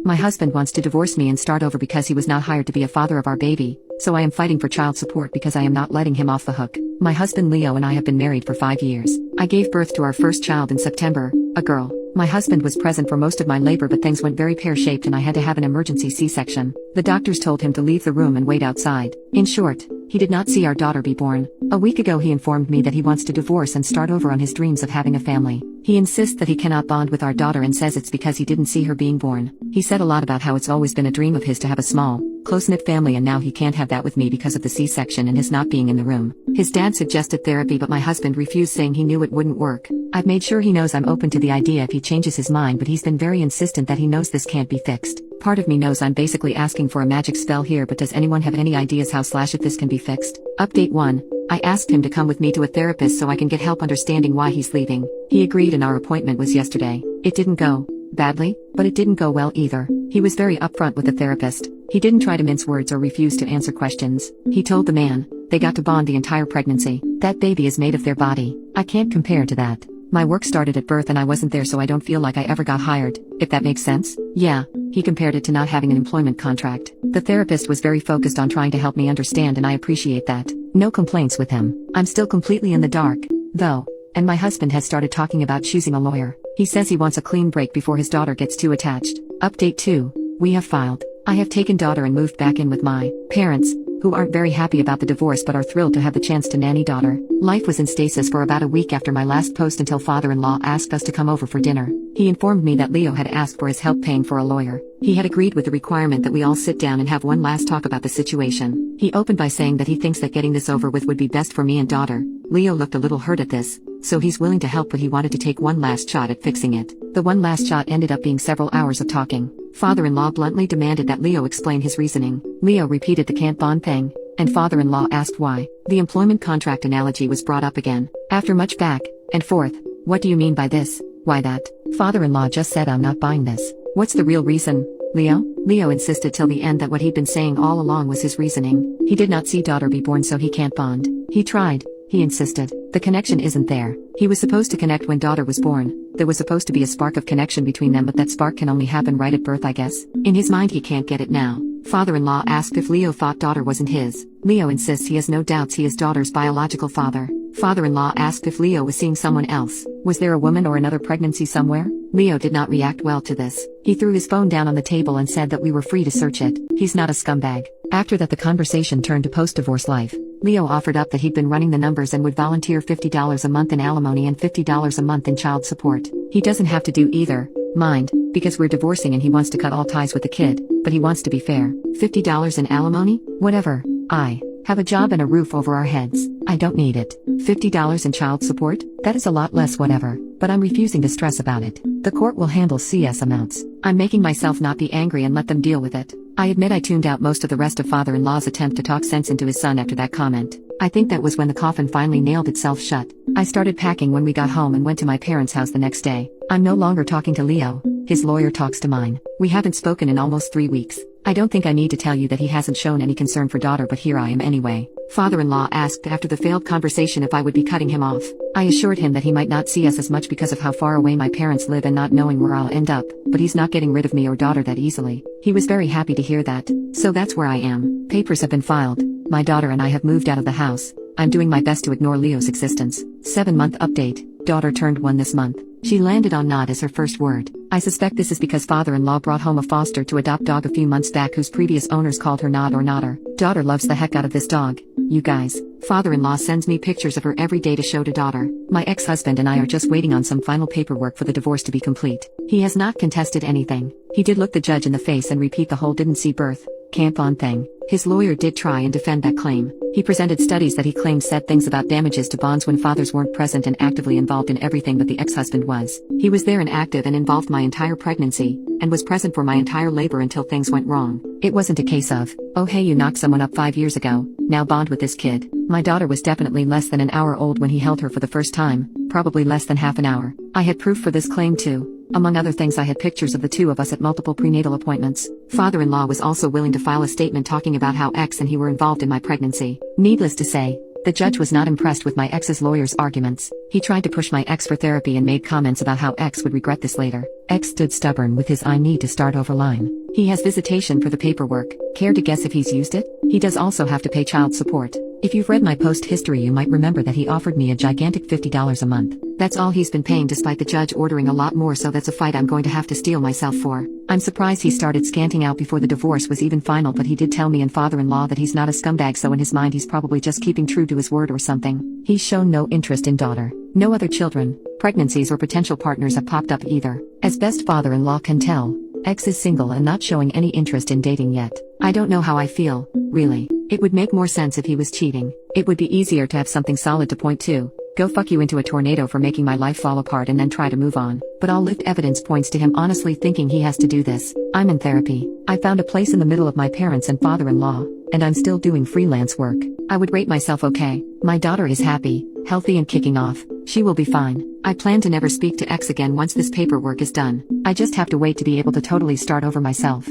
My husband wants to divorce me and start over because he was not hired to be a father of our baby, so I am fighting for child support because I am not letting him off the hook. My husband Leo and I have been married for 5 years. I gave birth to our first child in September, a girl. My husband was present for most of my labor, but things went very pear-shaped and I had to have an emergency C-section. The doctors told him to leave the room and wait outside. In short, he did not see our daughter be born. A week ago he informed me that he wants to divorce and start over on his dreams of having a family. He insists that he cannot bond with our daughter and says it's because he didn't see her being born. He said a lot about how it's always been a dream of his to have a small, close-knit family, and now he can't have that with me because of the C-section and his not being in the room. His dad suggested therapy, but my husband refused, saying he knew it wouldn't work. I've made sure he knows I'm open to the idea if he changes his mind, but he's been very insistent that he knows this can't be fixed. Part of me knows I'm basically asking for a magic spell here, but does anyone have any ideas how / if this can be fixed? Update 1. I asked him to come with me to a therapist so I can get help understanding why he's leaving. He agreed and our appointment was yesterday. It didn't go badly, but it didn't go well either. He was very upfront with the therapist. He didn't try to mince words or refuse to answer questions. He told the man, they got to bond the entire pregnancy. That baby is made of their body. I can't compare to that. My work started at birth and I wasn't there, so I don't feel like I ever got hired, if that makes sense. Yeah, he compared it to not having an employment contract. The therapist was very focused on trying to help me understand, and I appreciate that. No complaints with him. I'm still completely in the dark, though, and my husband has started talking about choosing a lawyer. He says he wants a clean break before his daughter gets too attached. Update 2. We have filed. I have taken daughter and moved back in with my parents, who aren't very happy about the divorce but are thrilled to have the chance to nanny daughter. Life was in stasis for about a week after my last post until father-in-law asked us to come over for dinner. He informed me that Leo had asked for his help paying for a lawyer. He had agreed with the requirement that we all sit down and have one last talk about the situation. He opened by saying that he thinks that getting this over with would be best for me and daughter. Leo looked a little hurt at this, so he's willing to help, but he wanted to take one last shot at fixing it. The one last shot ended up being several hours of talking. Father-in-law bluntly demanded that Leo explain his reasoning. Leo repeated the can't bond thing, and father-in-law asked why. The employment contract analogy was brought up again. After much back and forth, what do you mean by this? Why that? Father-in-law just said I'm not buying this. What's the real reason, Leo? Leo insisted till the end that what he'd been saying all along was his reasoning. He did not see daughter be born, so he can't bond. He tried. He insisted. The connection isn't there. He was supposed to connect when daughter was born. There was supposed to be a spark of connection between them, but that spark can only happen right at birth, I guess. In his mind he can't get it now. Father-in-law asked if Leo thought daughter wasn't his. Leo insists he has no doubts he is daughter's biological father. Father-in-law asked if Leo was seeing someone else. Was there a woman or another pregnancy somewhere? Leo did not react well to this. He threw his phone down on the table and said that we were free to search it. He's not a scumbag. After that, the conversation turned to post-divorce life. Leo offered up that he'd been running the numbers and would volunteer $50 a month in alimony and $50 a month in child support. He doesn't have to do either, mind, because we're divorcing and he wants to cut all ties with the kid, but he wants to be fair. $50 in alimony? Whatever. I have a job and a roof over our heads. I don't need it. $50 in child support? That is a lot less, whatever, but I'm refusing to stress about it. The court will handle CS amounts. I'm making myself not be angry and let them deal with it. I admit I tuned out most of the rest of father-in-law's attempt to talk sense into his son after that comment. I think that was when the coffin finally nailed itself shut. I started packing when we got home and went to my parents' house the next day. I'm no longer talking to Leo. His lawyer talks to mine. We haven't spoken in almost 3 weeks. I don't think I need to tell you that he hasn't shown any concern for daughter, but here I am anyway. Father-in-law asked after the failed conversation if I would be cutting him off. I assured him that he might not see us as much because of how far away my parents live and not knowing where I'll end up, but he's not getting rid of me or daughter that easily. He was very happy to hear that. So that's where I am. Papers have been filed. My daughter and I have moved out of the house. I'm doing my best to ignore Leo's existence. 7-month update. Daughter turned 1 this month. She landed on Nod as her first word. I suspect this is because father-in-law brought home a foster to adopt dog a few months back whose previous owners called her Nod or Nodder. Daughter loves the heck out of this dog. You guys. Father-in-law sends me pictures of her every day to show to daughter. My ex-husband and I are just waiting on some final paperwork for the divorce to be complete. He has not contested anything. He did look the judge in the face and repeat the whole didn't see birth, can't bond thing. His lawyer did try and defend that claim. He presented studies that he claimed said things about damages to bonds when fathers weren't present and actively involved in everything but the ex-husband was. He was there and active and involved my entire pregnancy, and was present for my entire labor until things went wrong. It wasn't a case of, oh hey, you knocked someone up 5 years ago, now bond with this kid. My daughter was definitely less than an hour old when he held her for the first time, probably less than half an hour. I had proof for this claim too. Among other things, I had pictures of the two of us at multiple prenatal appointments. Father-in-law was also willing to file a statement talking about how ex and he were involved in my pregnancy. Needless to say, the judge was not impressed with my ex's lawyer's arguments. He tried to push my ex for therapy and made comments about how ex would regret this later. Ex stood stubborn with his I need to start over line. He has visitation for the paperwork. Care to guess if he's used it? He does also have to pay child support. If you've read my post history, you might remember that he offered me a gigantic $50 a month. That's all he's been paying, despite the judge ordering a lot more, so that's a fight I'm going to have to steel myself for. I'm surprised he started scanting out before the divorce was even final, but he did tell me and father-in-law that he's not a scumbag, so in his mind he's probably just keeping true to his word or something. He's shown no interest in daughter. No other children, pregnancies or potential partners have popped up either. As best father-in-law can tell, X is single and not showing any interest in dating yet. I don't know how I feel, really. It would make more sense if he was cheating. It would be easier to have something solid to point to. Go fuck you into a tornado for making my life fall apart and then try to move on. But I'll lift evidence points to him honestly thinking he has to do this. I'm in therapy. I found a place in the middle of my parents and father-in-law, and I'm still doing freelance work. I would rate myself okay. My daughter is happy, healthy and kicking off. She will be fine. I plan to never speak to X again once this paperwork is done. I just have to wait to be able to totally start over myself.